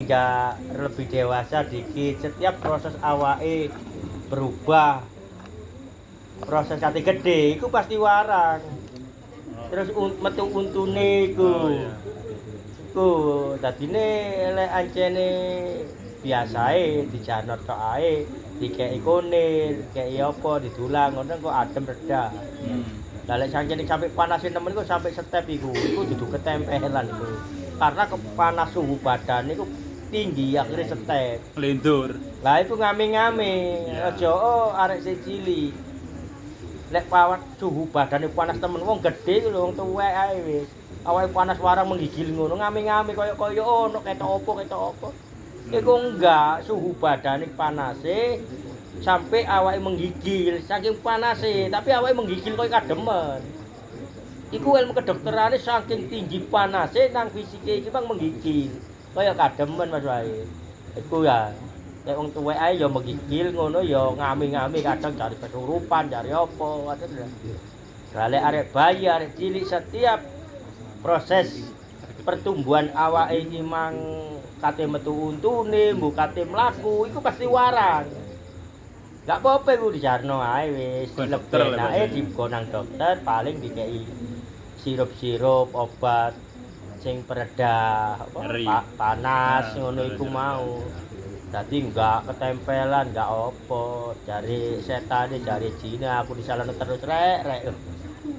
Ya lebih dewasa dikit, setiap proses awake berubah. Proses kate gede iku pasti warang. Terus metu untune iku. Oh iya. Iku dadine lek ancene biasae dijanot tok ae, dikeki konir, dikeki apa didulang ngono kok adem reda. Lah lek saking sampai panasin temen iku sampai step iku dudu ketempelan iku. Karena panas suhu badan iku tinggi akhirnya step. Lendur. Lah itu ngame-ngame, Ya. aja arek sing cilik. Lek suhu badane panas temen wong gedhe ku lho wong tuwek ae wis. Awake panas warang menggigil ngono ngame-ngame kaya ono ketok apa. Iku enggak, suhu badane panase sampai awake menggigil saking panase, tapi awake menggigil kaya kademen. Iku ilmu kedokterane saking tinggi panase nang fisike iki bang menggigil. Kaya kademen Mas wae. Iku ya. Nek wong tuwek ae ya menggigil ngono ya ngami-ngami kadang cari kesurupan, cari apa, ngoten lho. Lah lek arek bayi, arek cilik setiap proses pertumbuhan awake iki mang kate metu untune, mbok kate mlaku iku pasti warang. Gak apa-apa iku dijarno ae wis, dilebokake digo nang dokter paling dikei sirup-sirup obat sing pereda apa panas ngono iku mau. Dadi enggak ketempelan, enggak apa, jare setane, jare jine aku disalahno terus rek.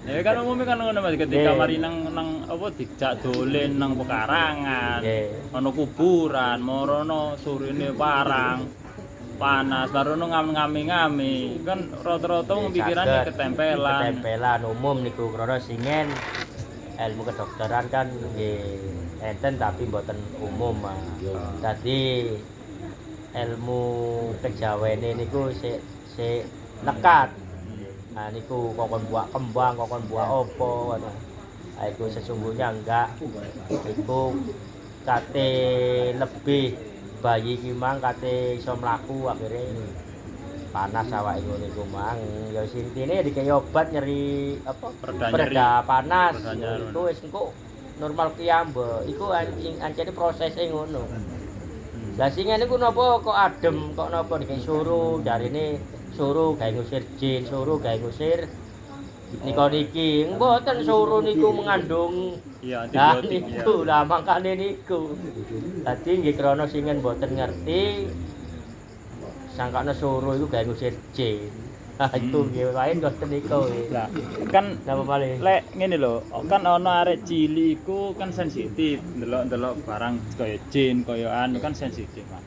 Ya kan umumnya kan ngono Mas ketika mari nang apa dijak dolen nang pekarangan. Ono kuburan, morono surine parang. Panas, barono ngami-ngami. Kan rata-rata pikirane ketempelan. Ketempelan umum niku krana singen ilmu kedokteran kan nggih enten tapi mboten umum. Dadi ilmu kejawene niku sik lekat. Nah niku kokon buah kembang, kokon buah opo ngono. Nah, iku sesungguhnya enggak. Iku kate lebih bayi ki mang kate iso mlaku akhire panas awake ngono iku mang. Ya intine dikei obat nyeri apa? Pereda panas. Iku wis engko normal kiyambe. Iku ancene prosese ngono. Lah singen niku napa kok adem, kok napa dikei suruh, jarine suruh gawe ngusir jin, suruh gawe ngusir nika niki. Mboten suruh niku mengandung antibiotik. Niku lah mangkane niku. Dadi nggih krana singen mboten ngerti sangkane suruh iku gawe ngusir jin. Nah itu nggih wae ngoten niku. Lah kan lek ngene lho, kan ana arek cilik iku kan sensitif ndelok-ndelok barang kaya jin, kaya anu kan sensitif, Mas.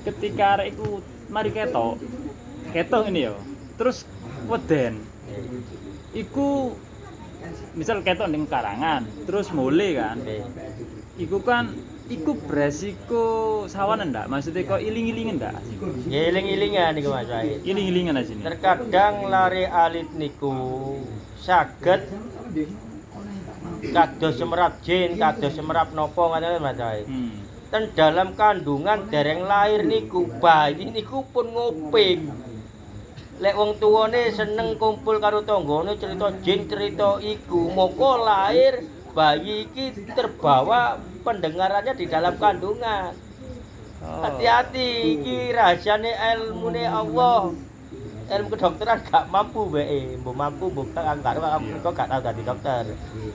Ketika arek iku mari ketok ini ya. Terus weden. Iku misal ketok ning karangan, terus mule kan. Iku kan beresiko sawanan ndak? Maksudnya kok iling-ilingen ndak? Ya iling-ilingan niku Mas Wahid. Iling-ilingan asine. Terkadang lare alit niku saged kados semerap jin, kados semerap nopo ngoten Mas Wahid. Ten dalam kandungan dereng lahir niku bayi niku pun nguping. Lek wong tuwane seneng kumpul karo tanggane cerita jin, cerita iku, moko lahir bayi iki terbawa pendengarannya di dalam kandungan. Hati-hati iki rahasiane ilmune Allah. Ilmu kedokteran gak mampu bae, mbok mampu buka anggar kok gak tau dadi dokter.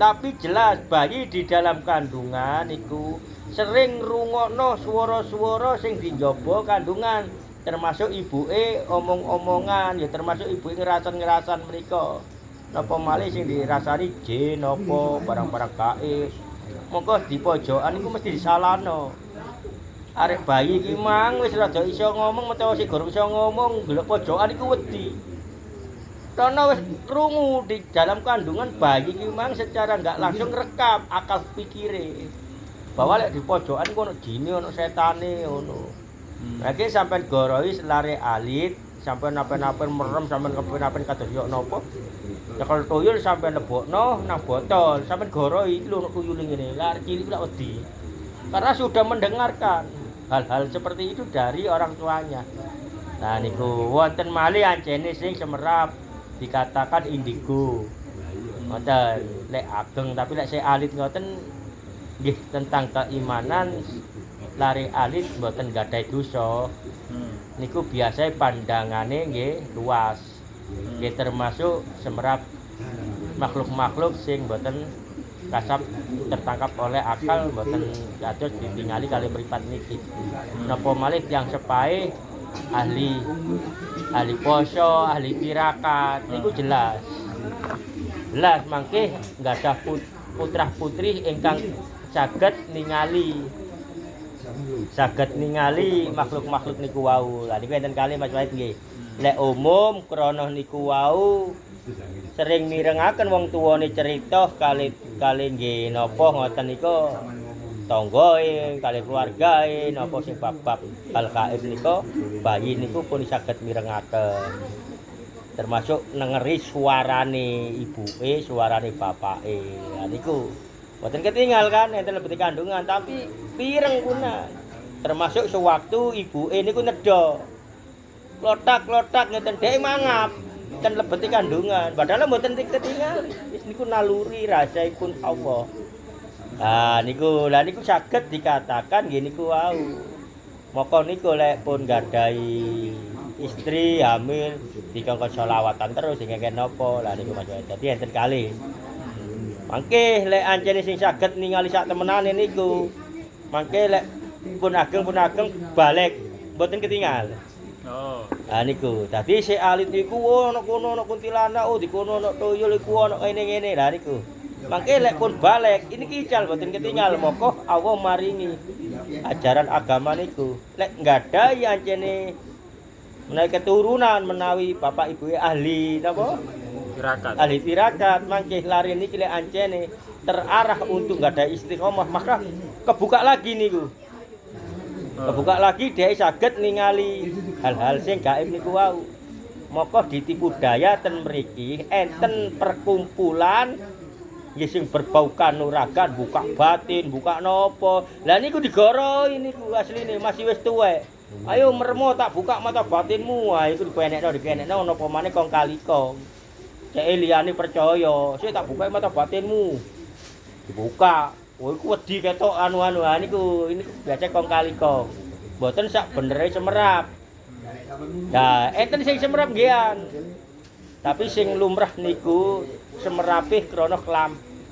Tapi jelas bayi di dalam kandungan iku sering rungokno swara-swara sing dijaba kandungan, termasuk ibuke omong-omongan, ya termasuk ibuke ngerasan-ngerasan mriku. Napa malih sing dirasani jin napa barang-barang gaib. Monggo di pojokan iku mesti disalahno. Arek bayi iki mang wis rada iso ngomong utawa sing gurung iso ngomong, ndelok pojokan iku wedi. Karena wis krungu di dalam kandungan bayi iki mang secara enggak langsung rekam akal pikire. Bahwa lek di pojokan iku ono jine, ono setane ngono. Lagi sampean goroi selare alit, sampean napa-napa merem, sampean kepen-kepen kados yo napa. Nyekel tuyul sampean lebokno nang botol, sampean goroi iki lho tuyul ngene. Lah cilik lak wedi. Karena sudah mendengarkan hal-hal seperti itu dari orang tuanya. Nah niku wonten malih ancene sing semerap dikatakan indigo. Ngoten, lek ageng tapi lek saya alit ngoten nggih tentang keimanan lare alit mboten gadhahi dosa. Niku biasa pandangane nggih luas. Nggih termasuk semerap makhluk-makhluk sing mboten kasap tertangkap oleh akal mboten dados ditingali kali mripat niki. Napa malih tiyang sepahe ahli poso, ahli tirakat niku jelas. Jelas mangke nggadah putrah-putri ingkang saged ningali makhluk-makhluk niku wau. Lah niku enten kalih Mas Wahid nggih. Lek umum krana niku wau sering mirengaken wong tuwane cerita kali nggih napa ngoten niku tanggae kali keluargae napa sing bab hal gaib niku bayi niku pun saged mirengaken. Termasuk nengeri suarane ibuke, suarane bapake. Lah niku mboten ketinggal kan enten lebeti kandungan tapi pireng kuna. Termasuk sewaktu ibuke niku nedha. Klotak-klotak ngeten dhek mangap kan lebeti kandungan. Padahal mboten ketinggal. Wis niku naluri rasaipun Allah. Lah niku saged dikatakan nggih niku wau. Moko niku lek pun gadhahi istri hamil dikongkon selawatan terus ngeken napa lah niku Mas. Dadi enten kalih. Mangke lek ancene sing saged ningali sak temenane niku mangke lek pun ageng balik mboten ketinggal. Oh. Niku. Dadi si alit niku ana kono ana kuntilanak, dikono ana tuyul iku ana ngene-ngene. Lah niku. Mangke lek pun balik ini kical mboten ketinggal moko Allah maringi ajaran agama niku. Lek nggadahi ancene menawi keturunan menawi bapak ibu ahli napa? Tirakat. Ahli tirakat mangke lari niki lek ancene terarah untuk nggadahi istiqomah maka kebuka lagi niku. Kebuka lagi dhek saged ningali hal-hal sing gaib niku wau. Moko ditipu daya ten mriki enten perkumpulan nggih sing berbau kanuragan, buka batin, buka nopo. Lah niku digoroi niku asline masih wis tuwek. Ayo mermo tak buka mata batinmu. Iku dipenekno napa maneh kong kalikong. Cek liyane percaya, sik tak buka mata batinmu. Dibuka. Oh iku wedi ketok anu-anu. Niku ini biasa kong kalikong. Mboten sak benere semerap. Nah, enten sing semerap nggih. Tapi sing lumrah niku semerapih krana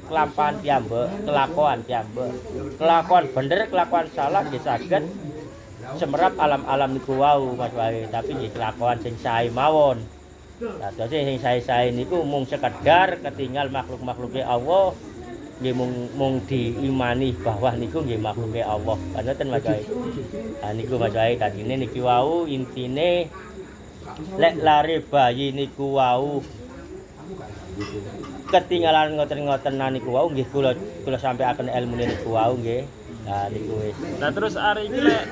kelampahan piyambak, kelakuan piyambak. Kelakuan bener, kelakuan salah nggih saged semerap alam-alam niku wau Mas Wahid. Tapi nggih kelakuan sing sae mawon. Lah dadi sing sae-sae niku mung sekedar ketinggal makhluk-makhluke Allah nggih mung diimani bahwa niku nggih makhluke Allah. Panten Mas Wahid. Niku Mas Wahid dadine niki wau intine lek lare bayi niku wau ketinggalan ngoten-ngotenan niku wau nggih kula sampaiaken ilmune niku wau nggih. Nah niku wis. Nah terus arek iki lek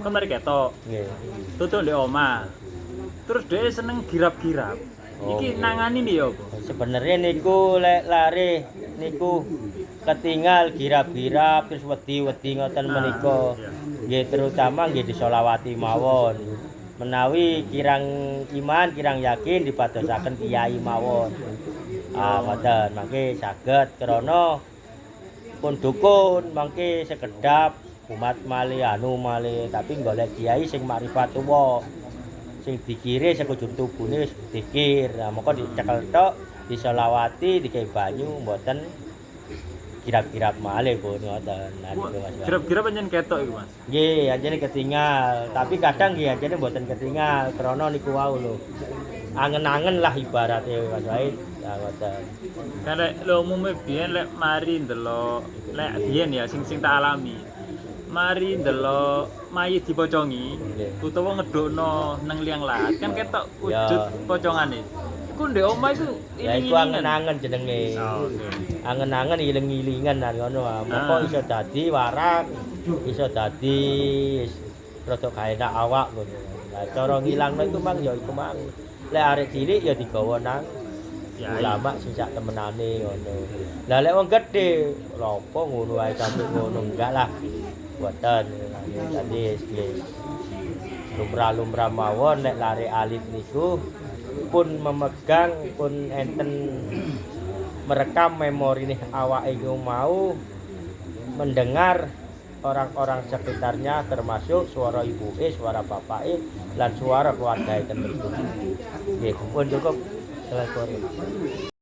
kemari ketok. Nggih. Tutuk ndek omah. Terus dhek seneng girap-girap. Iki nangani ndi ya, Bu? Sebenarnya niku lek lare niku ketinggal girap-girap terus wedi-wedi ngoten menika. Nggih terutama nggih disolawati mawon. Menawi kirang iman, kirang yakin dipadosaken kiai mawon. Ngoten mangke saged krana pun dukun mangke sekedap umat malih tapi golek kiai sing makrifatuwa. Sing dikire sekujur tubune wis dikir. Moko dicekel tok, disolawati, digawe banyu mboten kirap-kirap malih pun ngoten. Kirap-kirap pancen ketok iku, Mas. Nggih, anjene ketinggal, tapi kadang nggih anjene mboten ketinggal krana niku wau lho. Angen-angen lah ibarate Mas Wahid. Ya ngoten. Kan lek umume biyen lek mari ndelok lek biyen ya sing tak alami. Mari ndelok mayit dipocongi utawa ngedokno nang liang lahat kan ketok wujud pocongane. Iku ndek omah iku ya iku angen-angen jenenge. Angen-angen iling-ilingan ngono. Moko iso dadi warak, iso dadi rada gaenak awak ngono. Lah cara ngilangno iku mang ya iku mang. Lek arek cilik ya digawa nang ulama sing sak temenane ngono. Lah lek wong gedhe lapa ngono ae sampe ngono enggak lah. Boten tadi nggih. Lumrah-lumrah mawon lek lare alit niku pun memegang pun enten merekam memori nih awake iku mau mendengar orang-orang sekitarnya termasuk suara ibuke, suara bapake lan suara keluarga tentu. Nggih, pun cukup. Assalamualaikum.